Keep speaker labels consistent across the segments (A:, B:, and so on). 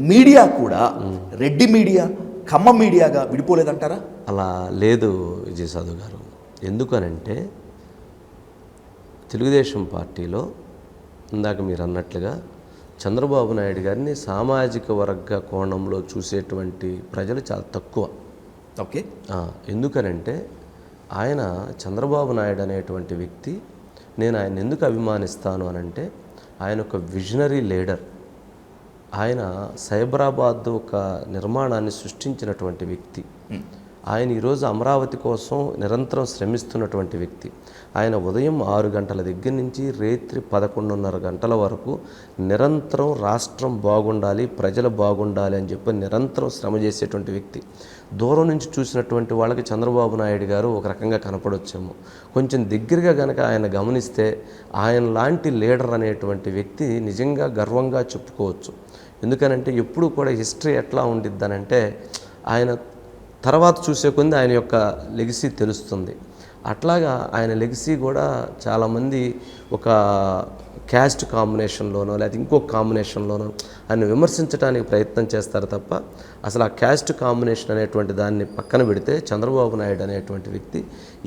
A: Media కూడా Reddy media కమ్మ మీడియాగా విడిపోలేదంటారా?
B: అలా లేదు విజయసాధు గారు. ఎందుకనంటే తెలుగుదేశం పార్టీలో ఇందాక మీరు అన్నట్లుగా చంద్రబాబు నాయుడు గారిని సామాజిక వర్గ కోణంలో చూసేటువంటి ప్రజలు చాలా తక్కువ.
A: ఓకే.
B: ఎందుకనంటే ఆయన చంద్రబాబు నాయుడు అనేటువంటి వ్యక్తి, నేను ఆయన ఎందుకు అభిమానిస్తాను అనంటే ఆయన ఒక విజనరీ లీడర్. ఆయన సైబరాబాద్ ఒక నిర్మాణాన్ని సృష్టించినటువంటి వ్యక్తి. ఆయన ఈరోజు అమరావతి కోసం నిరంతరం శ్రమిస్తున్నటువంటి వ్యక్తి. ఆయన ఉదయం 6 గంటల దగ్గర నుంచి రాత్రి 11:30 గంటల వరకు నిరంతరం రాష్ట్రం బాగుండాలి, ప్రజలు బాగుండాలి అని చెప్పి నిరంతరం శ్రమ చేసేటువంటి వ్యక్తి. దూరం నుంచి చూసినటువంటి వాళ్ళకి చంద్రబాబు నాయుడు గారు ఒక రకంగా కనపడొచ్చేమో. కొంచెం దగ్గరగా కనుక ఆయన గమనిస్తే ఆయన లాంటి లీడర్ అనేటువంటి వ్యక్తి నిజంగా గర్వంగా చెప్పుకోవచ్చు. ఎందుకనంటే ఎప్పుడు కూడా హిస్టరీ ఎట్లా ఉండిద్దనంటే ఆయన తర్వాత చూసే కొద్ది ఆయన యొక్క లెగసీ తెలుస్తుంది. అట్లాగా ఆయన లెగసీ కూడా చాలామంది ఒక క్యాస్ట్ కాంబినేషన్లోనో లేకపోతే ఇంకొక కాంబినేషన్లోనో ఆయన విమర్శించడానికి ప్రయత్నం చేస్తారు తప్ప అసలు ఆ క్యాస్ట్ కాంబినేషన్ అనేటువంటి దాన్ని పక్కన పెడితే చంద్రబాబు నాయుడు అనేటువంటి వ్యక్తి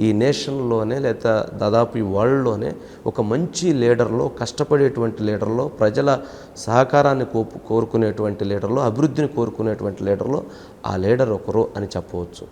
B: ఈ నేషన్లోనే లేదా దాదాపు ఈ వరల్డ్లోనే ఒక మంచి లీడర్లో, కష్టపడేటువంటి లీడర్లో, ప్రజల సహకారాన్ని కోరుకునేటువంటి లీడర్లో, అభివృద్ధిని కోరుకునేటువంటి లీడర్లో ఆ లీడర్ ఒకరు అని చెప్పవచ్చు.